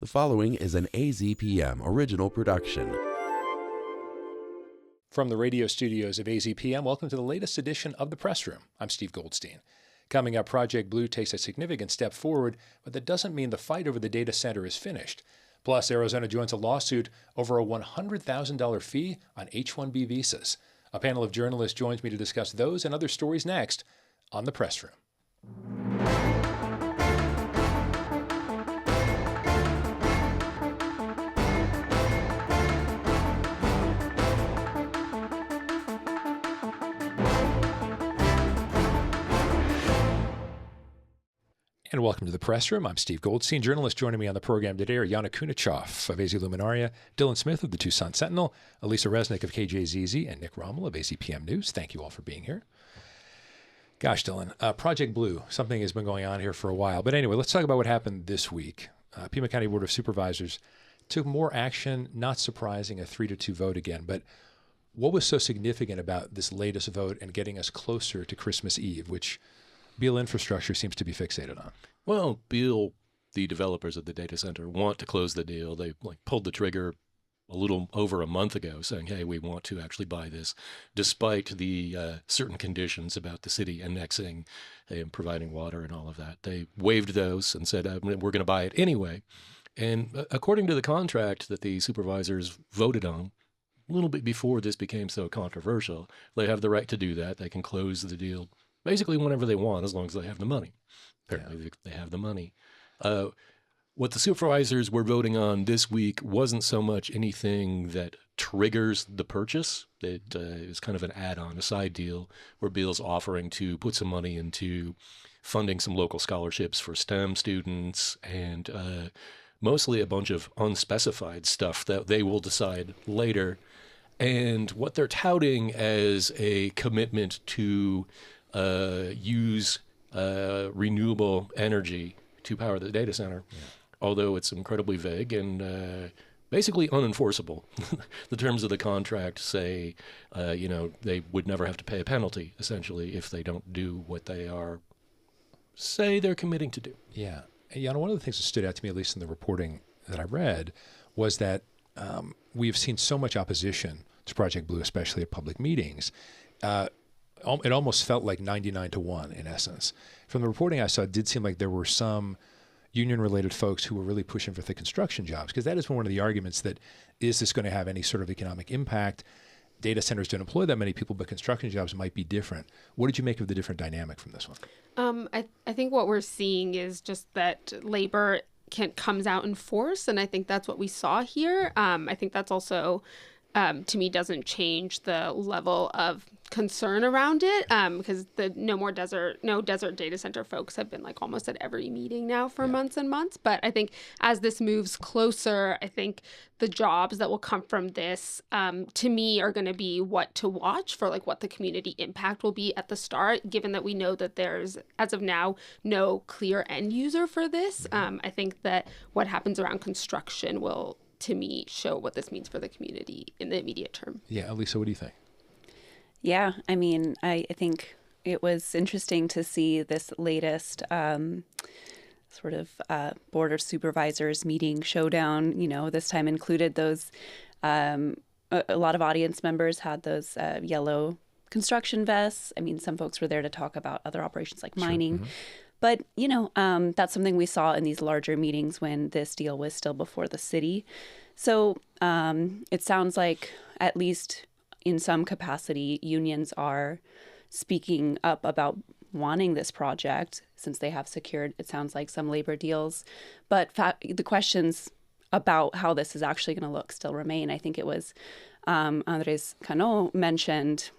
The following is an AZPM original production. From the radio studios of AZPM, welcome to the latest edition of The Press Room. I'm Steve Goldstein. Coming up, Project Blue takes a significant step forward, but that doesn't mean the fight over the data center is finished. Plus, Arizona joins a lawsuit over a $100,000 fee on H-1B visas. A panel of journalists joins me to discuss those and other stories next on The Press Room. And welcome to The Press Room. I'm Steve Goldstein. Journalists joining me on the program today are Yana Kunichoff of Luminaria, Dylan Smith of the Tucson Sentinel, Alisa Reznick of KJZZ, and Nick Rommel of AZPM News. Thank you all for being here. Gosh, Dylan, Project Blue, something has been going on here for a while. But anyway, let's talk about what happened this week. Pima County Board of Supervisors took more action, not surprising, a 3-2 vote again. But what was so significant about this latest vote and getting us closer to Christmas Eve, which Beale Infrastructure seems to be fixated on? Well, Beale, the developers of the data center, want to close the deal. They pulled the trigger a little over a month ago saying, hey, we want to actually buy this, despite the certain conditions about the city annexing and providing water and all of that. They waived those and said, we're going to buy it anyway. And according to the contract that the supervisors voted on, a little bit before this became so controversial, they have the right to do that. They can close the deal basically whenever they want, as long as they have the money. Apparently, they have the money. What the supervisors were voting on this week wasn't so much anything that triggers the purchase. It was kind of an add-on, a side deal, where Beale's offering to put some money into funding some local scholarships for STEM students and mostly a bunch of unspecified stuff that they will decide later. And what they're touting as a commitment to use renewable energy to power the data center, although it's incredibly vague and basically unenforceable. The terms of the contract say, they would never have to pay a penalty, essentially, if they don't do what they say they're committing to do. Yeah. Yana, one of the things that stood out to me, at least in the reporting that I read, was that we've seen so much opposition to Project Blue, especially at public meetings. It almost felt like 99-1 in essence. From the reporting I saw, it did seem like there were some union-related folks who were really pushing for the construction jobs, because that has been one of the arguments that, is this going to have any sort of economic impact? Data centers don't employ that many people, but construction jobs might be different. What did you make of the different dynamic from this one? I think what we're seeing is just that labor comes out in force, and I think that's what we saw here. I think that's also, to me, doesn't change the level of concern around it, because the no desert data center folks have been almost at every meeting now for months and months. But I think as this moves closer, I think the jobs that will come from this, to me, are going to be what to watch for, what the community impact will be at the start, given that we know that there's, as of now, no clear end user for this. I think that what happens around construction will, to me, show what this means for the community in the immediate term. Yeah, Alisa, what do you think? Yeah, I mean, I think it was interesting to see this latest Board of Supervisors meeting showdown. This time included those, a lot of audience members had those yellow construction vests. I mean, some folks were there to talk about other operations like mining. Sure. But, that's something we saw in these larger meetings when this deal was still before the city. So it sounds like, at least in some capacity, unions are speaking up about wanting this project since they have secured, it sounds like, some labor deals. But the questions about how this is actually going to look still remain. I think it was Andres Cano mentioned,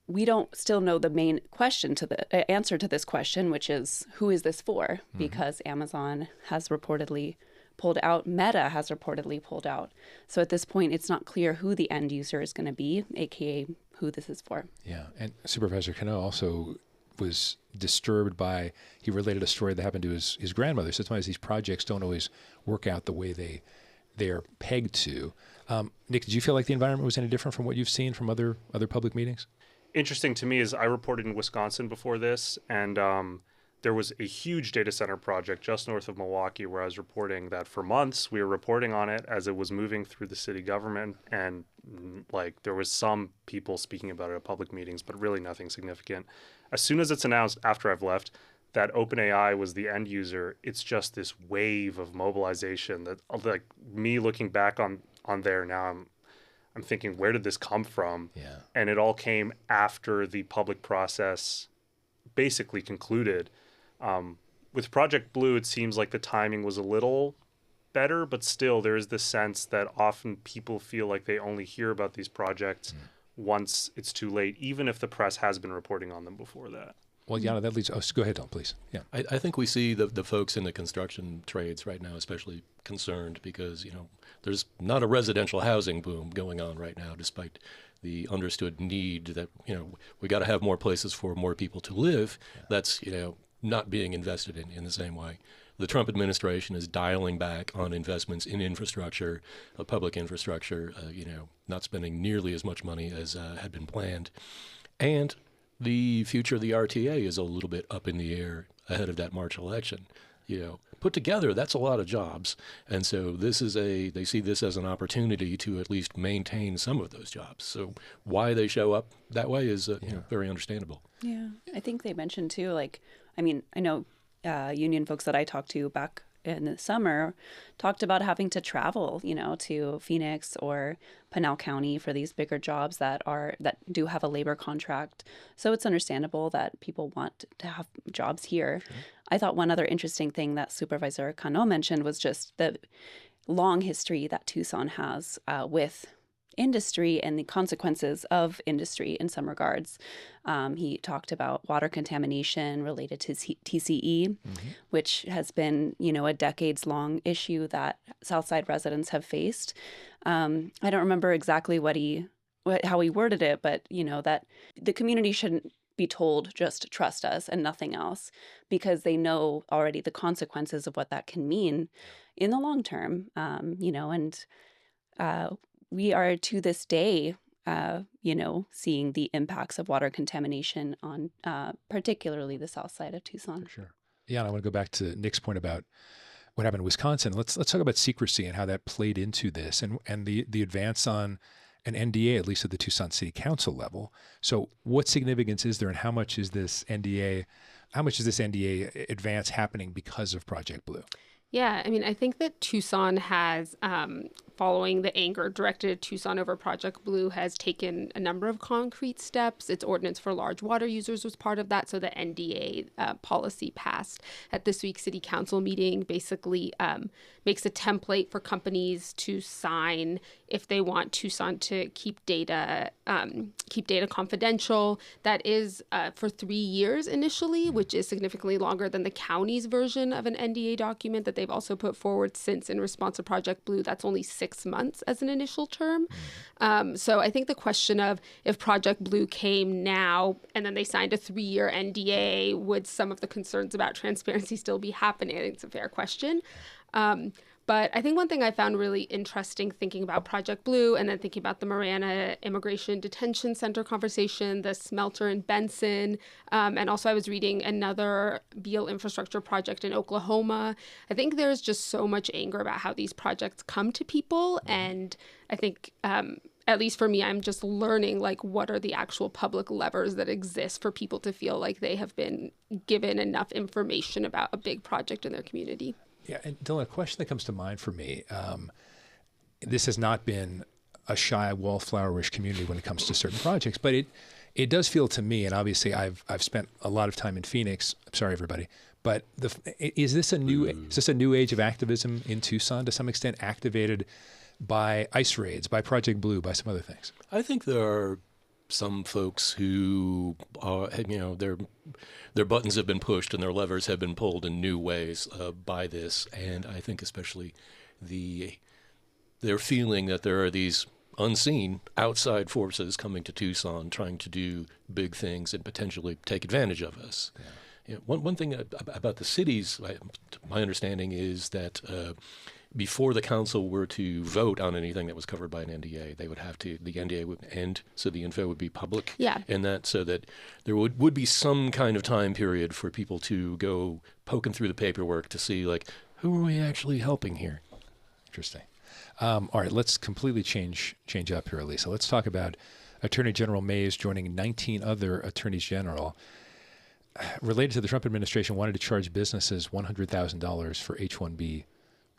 we don't still know the main question to the answer to this question, which is, who is this for? Because Amazon has reportedly pulled out. Meta has reportedly pulled out. So at this point, it's not clear who the end user is going to be, aka who this is for. Yeah, and Supervisor Cano also was disturbed by, he related a story that happened to his grandmother. Sometimes these projects don't always work out the way they're pegged to. Nick, did you feel like the environment was any different from what you've seen from other public meetings? Interesting to me is I reported in Wisconsin before this, and there was a huge data center project just north of Milwaukee where I was reporting that for months. We were reporting on it as it was moving through the city government, and like there was some people speaking about it at public meetings, but really nothing significant. As soon as it's announced after I've left that OpenAI was the end user, it's just this wave of mobilization that, like, me looking back on there now, I'm thinking, where did this come from? Yeah. And it all came after the public process basically concluded. With Project Blue, it seems like the timing was a little better, but still there is this sense that often people feel like they only hear about these projects once it's too late, even if the press has been reporting on them before that. Well, Yana, that leads. Oh, go ahead, Don, please. Yeah. I think we see the folks in the construction trades right now especially concerned because, there's not a residential housing boom going on right now, despite the understood need that, we got to have more places for more people to live. Yeah. That's, not being invested in the same way. The Trump administration is dialing back on investments in infrastructure, public infrastructure, not spending nearly as much money as had been planned. And the future of the RTA is a little bit up in the air ahead of that March election. Put together, that's a lot of jobs. And so they see this as an opportunity to at least maintain some of those jobs. So why they show up that way is very understandable. Yeah. I think they mentioned too, I know union folks that I talked to back in the summer talked about having to travel, to Phoenix or Pinal County for these bigger jobs that do have a labor contract. So it's understandable that people want to have jobs here. Sure. I thought one other interesting thing that Supervisor Cano mentioned was just the long history that Tucson has with industry and the consequences of industry in some regards. He talked about water contamination related to TCE, which has been, a decades-long issue that Southside residents have faced. I don't remember exactly how he worded it, but, that the community shouldn't be told just trust us and nothing else, because they know already the consequences of what that can mean in the long term, and we are to this day, seeing the impacts of water contamination on particularly the south side of Tucson. For sure. Yeah, and I want to go back to Nick's point about what happened in Wisconsin. Let's talk about secrecy and how that played into this, and the advance on an NDA, at least at the Tucson City Council level. So what significance is there, and how much is this NDA advance happening because of Project Blue? Yeah, I think that Tucson has, following the anger directed at Tucson over Project Blue, has taken a number of concrete steps. Its ordinance for large water users was part of that. So the NDA policy passed at this week's City Council meeting basically makes a template for companies to sign if they want Tucson to keep data confidential. That is for 3 years initially, which is significantly longer than the county's version of an NDA document that they've also put forward since in response to Project Blue. That's only 6 months as an initial term. So I think the question of if Project Blue came now and then they signed a 3-year NDA, would some of the concerns about transparency still be happening? I think it's a fair question. But I think one thing I found really interesting thinking about Project Blue and then thinking about the Marana Immigration Detention Center conversation, the smelter in Benson, and also I was reading another Beale infrastructure project in Oklahoma. I think there's just so much anger about how these projects come to people. And I think, at least for me, I'm just learning, what are the actual public levers that exist for people to feel like they have been given enough information about a big project in their community. Yeah, and Dylan, a question that comes to mind for me, this has not been a shy, wallflower-ish community when it comes to certain projects, but it does feel to me, and obviously I've spent a lot of time in Phoenix. I'm sorry, everybody, but is this a new age of activism in Tucson to some extent, activated by ICE raids, by Project Blue, by some other things? I think there are some folks who are, their buttons have been pushed and their levers have been pulled in new ways by this. And I think especially their feeling that there are these unseen outside forces coming to Tucson trying to do big things and potentially take advantage of us. Yeah. One thing about the cities, my understanding is that before the council were to vote on anything that was covered by an NDA, they would have to, the NDA would end, so the info would be public. Yeah. And that, so that there would be some kind of time period for people to go poking through the paperwork to see, like, who are we actually helping here? Interesting. All right, let's completely change up here, Alisa. Let's talk about Attorney General Mayes joining 19 other attorneys general related to the Trump administration wanted to charge businesses $100,000 for H-1B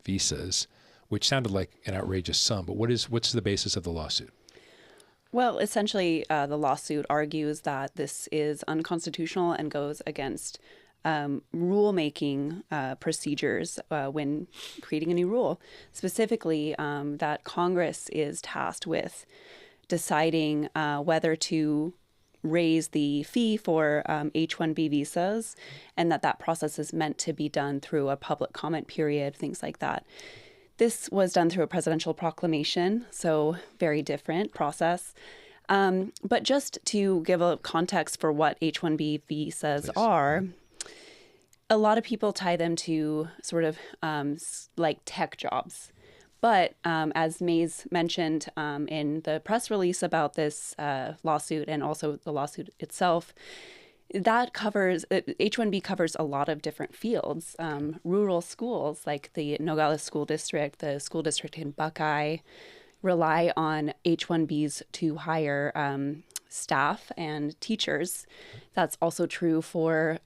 visas, which sounded like an outrageous sum. But what's the basis of the lawsuit? Well, essentially, the lawsuit argues that this is unconstitutional and goes against rulemaking procedures when creating a new rule. Specifically, that Congress is tasked with deciding whether to raise the fee for H-1B visas, and that process is meant to be done through a public comment period, things like that. This was done through a presidential proclamation, so very different process. But just to give a context for what H-1B visas are, a lot of people tie them to sort of like tech jobs. But as Mayes mentioned in the press release about this lawsuit and also the lawsuit itself, that covers, H-1B covers a lot of different fields. Rural schools like the Nogales School District, the school district in Buckeye, rely on H-1Bs to hire staff and teachers. That's also true for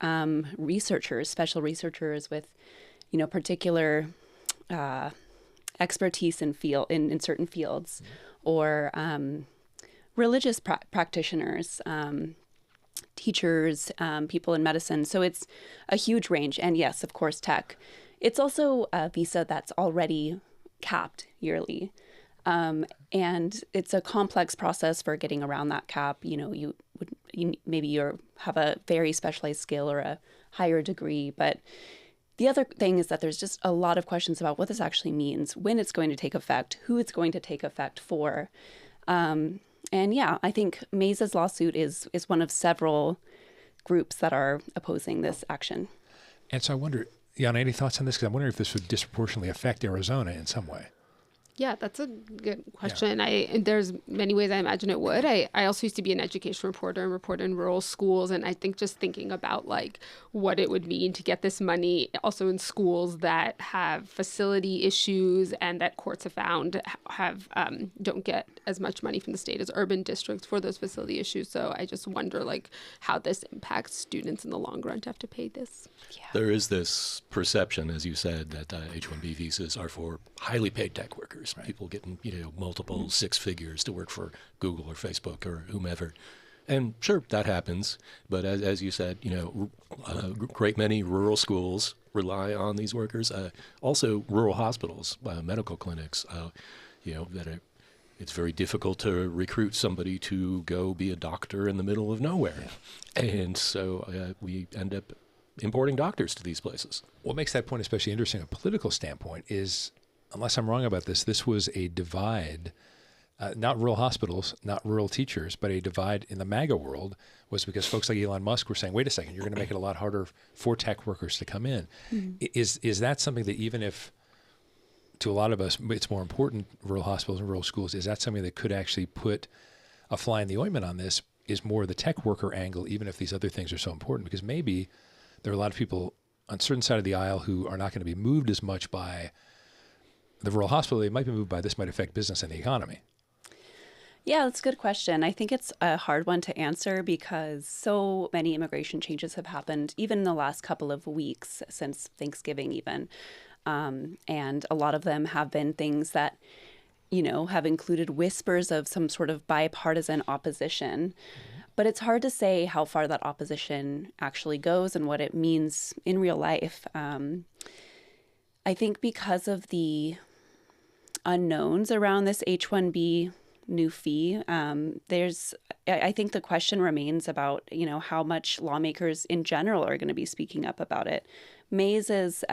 researchers, special researchers with, particular expertise in certain fields, or religious practitioners, teachers, people in medicine. So it's a huge range. And yes, of course, tech. It's also a visa that's already capped yearly. And it's a complex process for getting around that cap. You have a very specialized skill or a higher degree. But the other thing is that there's just a lot of questions about what this actually means, when it's going to take effect, who it's going to take effect for. And yeah, I think Mayes' lawsuit is one of several groups that are opposing this action. And so I wonder, Yana, any thoughts on this? Because I'm wondering if this would disproportionately affect Arizona in some way. Yeah, that's a good question. There's many ways I imagine it would. I also used to be an education reporter and report in rural schools. And I think just thinking about like what it would mean to get this money also in schools that have facility issues and that courts have found don't get as much money from the state as urban districts for those facility issues. So I just wonder like how this impacts students in the long run to have to pay this. Yeah. There is this perception, as you said, that H-1B visas are for highly paid tech workers, right? People getting multiple six figures to work for Google or Facebook or whomever. And sure, that happens. But as you said, a great many rural schools rely on these workers. Also, rural hospitals, medical clinics, it's very difficult to recruit somebody to go be a doctor in the middle of nowhere. Yeah. And so we end up importing doctors to these places. What makes that point especially interesting, a political standpoint, is, unless I'm wrong about this was a divide, not rural hospitals, not rural teachers, but a divide in the MAGA world was because folks like Elon Musk were saying, wait a second, you're going to make it a lot harder for tech workers to come in. Mm-hmm. Is that something that, even if to a lot of us it's more important, rural hospitals and rural schools, is that something that could actually put a fly in the ointment on this, is more the tech worker angle, even if these other things are so important? Because maybe there are a lot of people on a certain side of the aisle who are not going to be moved as much by the rural hospital. They might be moved by this might affect business and the economy. Yeah, that's a good question. I think it's a hard one to answer because so many immigration changes have happened, even in the last couple of weeks, since Thanksgiving even. And a lot of them have been things that, have included whispers of some sort of bipartisan opposition. But it's hard to say how far that opposition actually goes and what it means in real life. I think because of the unknowns around this H-1B new fee, I think the question remains about, how much lawmakers in general are going to be speaking up about it. Mayes'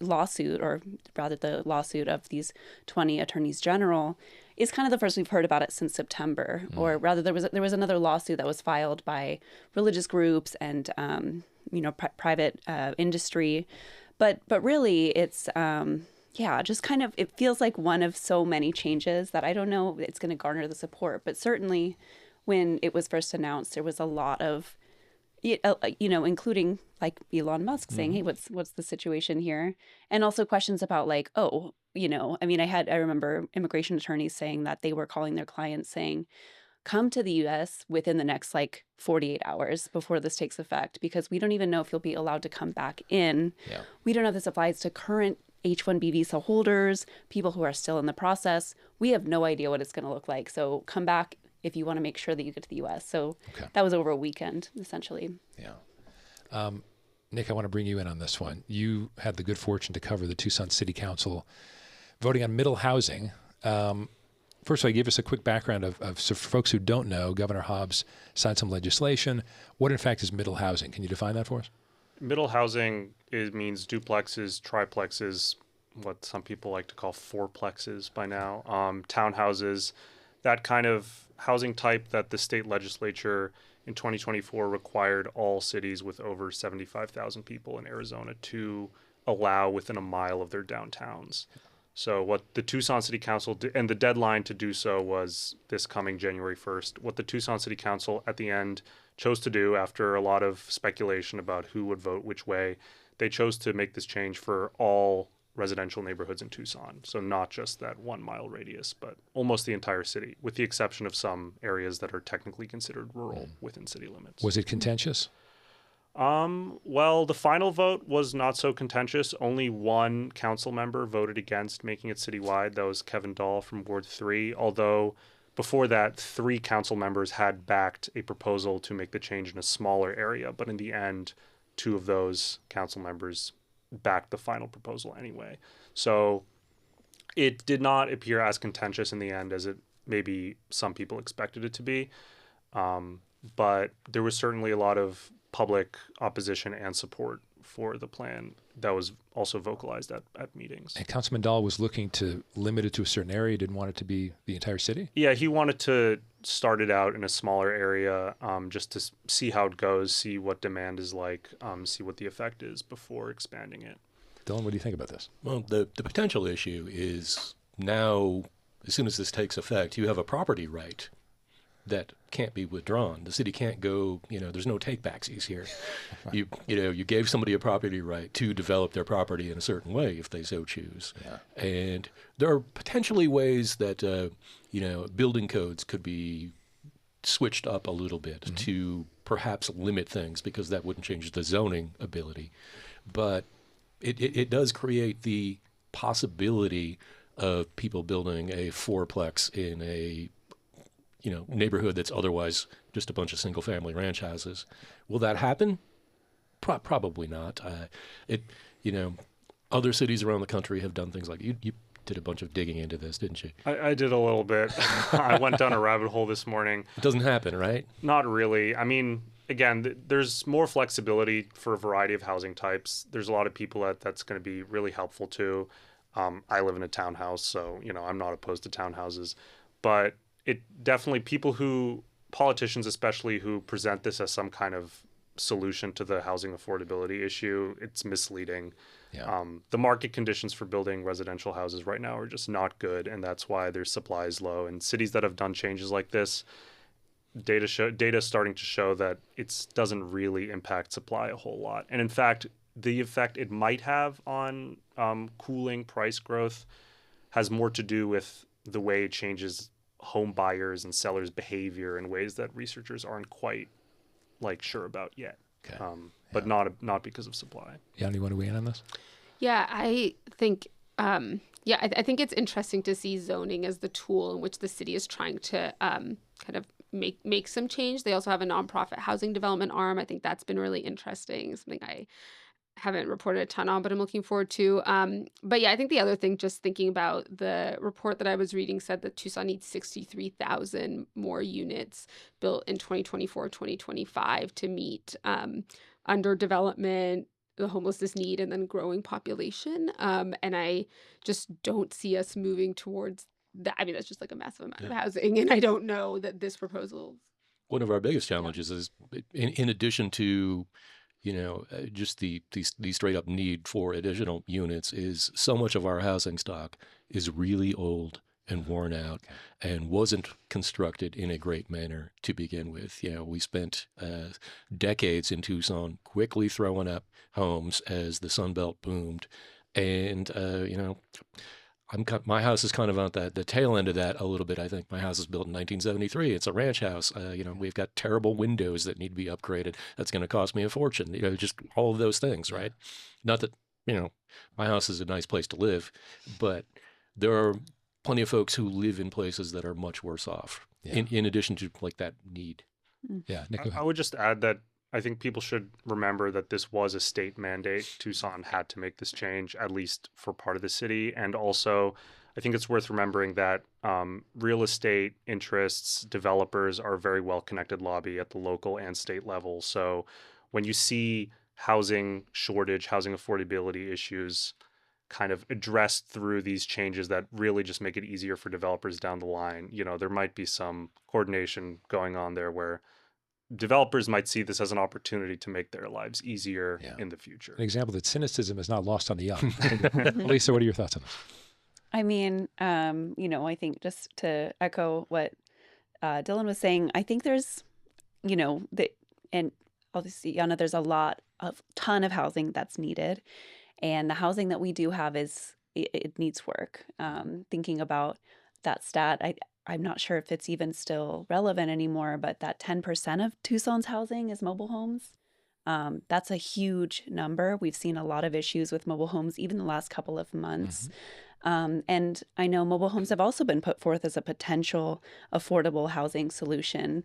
lawsuit, or rather the lawsuit of these 20 attorneys general, is kind of the first we've heard about it since September. Or rather, there was another lawsuit that was filed by religious groups and private industry, but really it's yeah, just kind of, it feels like one of so many changes that I don't know if it's going to garner the support. But certainly when it was first announced, there was a lot of, including like Elon Musk saying, hey, what's the situation here? And also questions about like, oh, I remember immigration attorneys saying that they were calling their clients saying, come to the US within the next like 48 hours before this takes effect, because we don't even know if you'll be allowed to come back in. Yeah. We don't know if this applies to current H-1B visa holders, people who are still in the process. We have no idea what it's going to look like. So come back if you want to make sure that you get to the US. So that was over a weekend, essentially. Yeah. Nick, I want to bring you in on this one. You had the good fortune to cover the Tucson City Council voting on middle housing. First of all, give us a quick background of so for folks who don't know, Governor Hobbs signed some legislation. What, in fact, is middle housing? Can you define that for us? Middle housing means duplexes, triplexes, what some people like to call fourplexes by now, townhouses, that kind of housing type that the state legislature in 2024 required all cities with over 75,000 people in Arizona to allow within a mile of their downtowns. So what the Tucson City Council did, and the deadline to do so was this coming January 1st, what the Tucson City Council at the end chose to do after a lot of speculation about who would vote which way, they chose to make this change for all residential neighborhoods in Tucson. So not just that 1 mile radius, but almost the entire city, with the exception of some areas that are technically considered rural within city limits. Was it contentious? Well, the final vote was not so contentious. Only one council member voted against making it citywide. That was Kevin Dahl from Ward 3, although before that, 3 council members had backed a proposal to make the change in a smaller area. But in the end, 2 of those council members backed the final proposal anyway. So it did not appear as contentious in the end as it maybe some people expected it to be. But there was certainly a lot of public opposition and support for the plan that was also vocalized at meetings. And Councilman Dahl was looking to limit it to a certain area, didn't want it to be the entire city? Yeah, he wanted to start it out in a smaller area just to see how it goes, see what demand is like, see what the effect is before expanding it. Dylan, what do you think about this? Well, the potential issue is now, as soon as this takes effect, you have a property right that can't be withdrawn. The city can't go, there's no take-backsies here. You gave somebody a property right to develop their property in a certain way if they so choose. Yeah. And there are potentially ways that, building codes could be switched up a little bit to perhaps limit things, because that wouldn't change the zoning ability. But it does create the possibility of people building a fourplex in a neighborhood that's otherwise just a bunch of single-family ranch houses. Will that happen? Probably not. Other cities around the country have done things like you did a bunch of digging into this, didn't you? I did a little bit. I went down a rabbit hole this morning. It doesn't happen, right? Not really. I mean, again, there's more flexibility for a variety of housing types. There's a lot of people that's going to be really helpful to. I live in a townhouse, so I'm not opposed to townhouses, but it definitely, politicians especially, who present this as some kind of solution to the housing affordability issue, it's misleading. Yeah. The market conditions for building residential houses right now are just not good, and that's why their supply is low. And cities that have done changes like this, data is starting to show that it doesn't really impact supply a whole lot. And in fact, the effect it might have on cooling price growth has more to do with the way it changes home buyers and sellers' behavior in ways that researchers aren't quite sure about yet. Okay. But not because of supply. Yana, you want to weigh in on this? Yeah, I think I think it's interesting to see zoning as the tool in which the city is trying to kind of make some change. They also have a nonprofit housing development arm. I think that's been really interesting. Something I haven't reported a ton on, but I'm looking forward to. But yeah, I think the other thing, just thinking about the report that I was reading, said that Tucson needs 63,000 more units built in 2024, 2025 to meet under development, the homelessness need, and then growing population. And I just don't see us moving towards that. I mean, that's just like a massive amount of housing. And I don't know that this proposal. One of our biggest challenges is, in addition to just the straight up need for additional units is so much of our housing stock is really old and worn out and wasn't constructed in a great manner to begin with. We spent decades in Tucson quickly throwing up homes as the Sun Belt boomed. And, my house is kind of on the tail end of that a little bit. I think my house was built in 1973. It's a ranch house. We've got terrible windows that need to be upgraded. That's going to cost me a fortune. Just all of those things, right? Not that, my house is a nice place to live, but there are plenty of folks who live in places that are much worse off, in addition to like that need. Yeah, Nick, go ahead. I would just add that I think people should remember that this was a state mandate. Tucson had to make this change, at least for part of the city. And also, I think it's worth remembering that real estate interests, developers are a very well-connected lobby at the local and state level. So when you see housing shortage, housing affordability issues kind of addressed through these changes that really just make it easier for developers down the line, there might be some coordination going on there where developers might see this as an opportunity to make their lives easier in the future. An example that cynicism is not lost on the young. Lisa, what are your thoughts on this? I mean, I think just to echo what Dylan was saying, I think there's, and obviously, Yana, there's a ton of housing that's needed. And the housing that we do have it needs work. Thinking about that stat, I'm not sure if it's even still relevant anymore, but that 10% of Tucson's housing is mobile homes. That's a huge number. We've seen a lot of issues with mobile homes, even the last couple of months. And I know mobile homes have also been put forth as a potential affordable housing solution.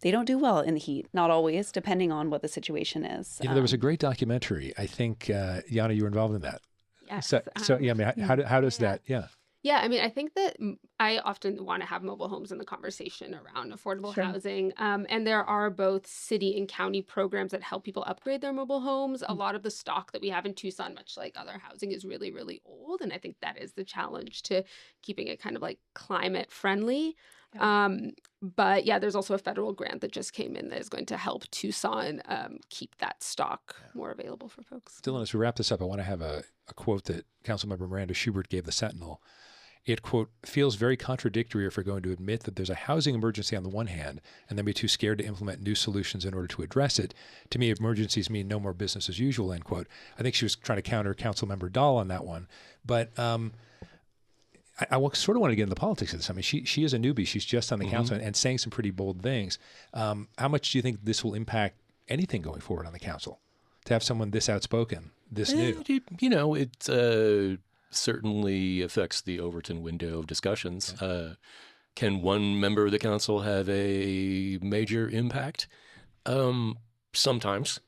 They don't do well in the heat, not always, depending on what the situation is. There was a great documentary. I think, Yana, you were involved in that. Yes. How does that, Yeah, I mean, I think that I often want to have mobile homes in the conversation around affordable housing. And there are both city and county programs that help people upgrade their mobile homes. A lot of the stock that we have in Tucson, much like other housing, is really, really old. And I think that is the challenge to keeping it kind of like climate friendly. But there's also a federal grant that just came in that is going to help Tucson keep that stock more available for folks. Dylan, as we wrap this up, I want to have a quote that Councilmember Miranda Schubert gave the Sentinel. It, quote, feels very contradictory if we're going to admit that there's a housing emergency on the one hand and then be too scared to implement new solutions in order to address it. To me, emergencies mean no more business as usual, end quote. I think she was trying to counter Councilmember Dahl on that one. But I sort of want to get into the politics of this. I mean, she is a newbie. She's just on the council and saying some pretty bold things. How much do you think this will impact anything going forward on the council? To have someone this outspoken, this new? It certainly affects the Overton window of discussions. Can one member of the council have a major impact? Sometimes.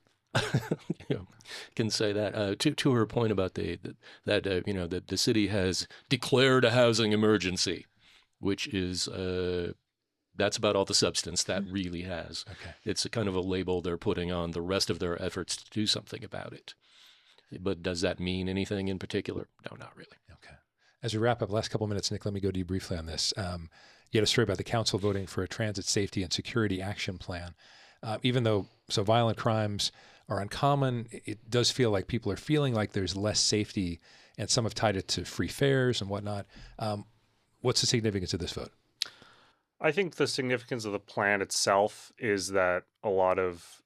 Can say that. To her point about that the city has declared a housing emergency, which is that's about all the substance that really has. Okay. It's a kind of a label they're putting on the rest of their efforts to do something about it. But does that mean anything in particular? No, not really. Okay. As we wrap up, last couple of minutes, Nick, let me go to you briefly on this. You had a story about the council voting for a transit safety and security action plan. Even though violent crimes are uncommon, it does feel like people are feeling like there's less safety, and some have tied it to free fares and whatnot. What's the significance of this vote? I think the significance of the plan itself is that a lot of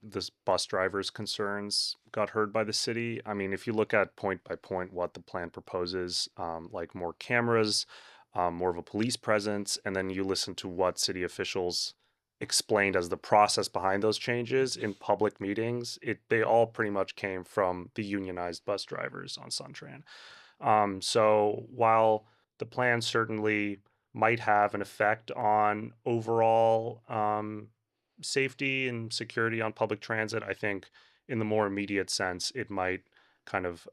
this bus drivers' concerns got heard by the city. I mean, if you look at point by point what the plan proposes, like more cameras, more of a police presence, and then you listen to what city officials explained as the process behind those changes in public meetings, they all pretty much came from the unionized bus drivers on Suntran. So while the plan certainly might have an effect on overall safety and security on public transit, I think in the more immediate sense, it might kind of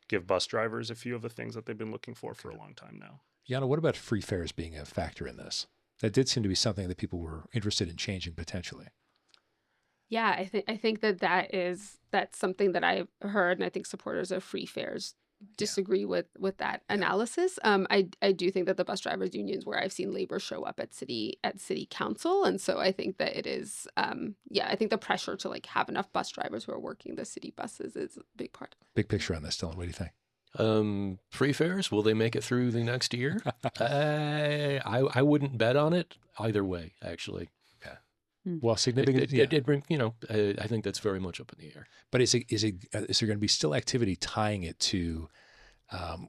give bus drivers a few of the things that they've been looking for a long time now. Yana, what about free fares being a factor in this? That did seem to be something that people were interested in changing potentially. Yeah, I think that's something that I've heard, and I think supporters of free fares disagree with that analysis. I do think that the bus drivers unions, where I've seen labor show up at city council, and so I think that it is I think the pressure to like have enough bus drivers who are working the city buses is a big part. Big picture on this, Dylan. What do you think? Free fares, will they make it through the next year? I wouldn't bet on it either way, actually. Well, significant. I think that's very much up in the air. But is there going to be still activity tying it to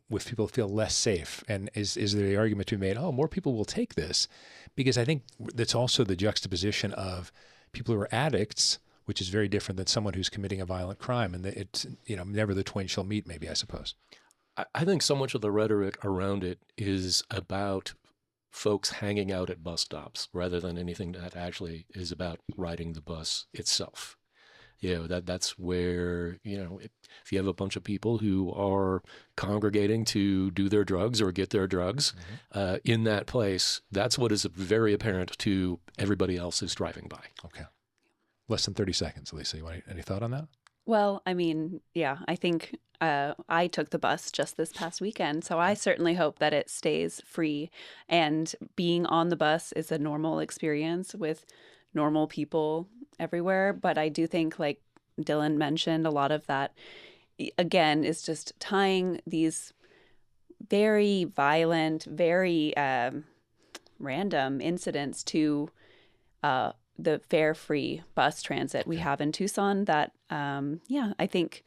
with people feel less safe? And is there the argument to be made? Oh, more people will take this, because I think that's also the juxtaposition of people who are addicts, which is very different than someone who's committing a violent crime, and it's never the twain shall meet. Maybe, I suppose. I think so much of the rhetoric around it is about folks hanging out at bus stops rather than anything that actually is about riding the bus itself. That's where, if you have a bunch of people who are congregating to do their drugs or get their drugs in that place, that's what is very apparent to everybody else who's driving by. Okay. Less than 30 seconds, Alisa. You want any thought on that? Well, I mean, yeah, I think I took the bus just this past weekend, so I certainly hope that it stays free. And being on the bus is a normal experience with normal people everywhere. But I do think, like Dylan mentioned, a lot of that, again, is just tying these very violent, very random incidents to the fare-free bus transit we have in Tucson that, I think,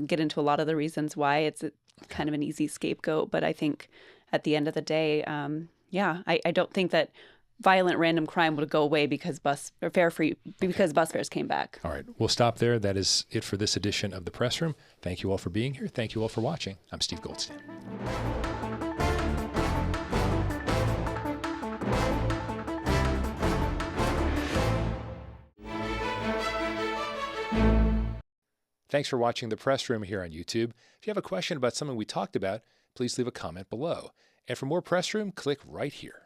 get into a lot of the reasons why it's kind of an easy scapegoat. But I think at the end of the day, I don't think that violent random crime would go away because bus fares came back. All right. We'll stop there. That is it for this edition of The Press Room. Thank you all for being here. Thank you all for watching. I'm Steve Goldstein. Thanks for watching The Press Room here on YouTube. If you have a question about something we talked about, please leave a comment below. And for more Press Room, click right here.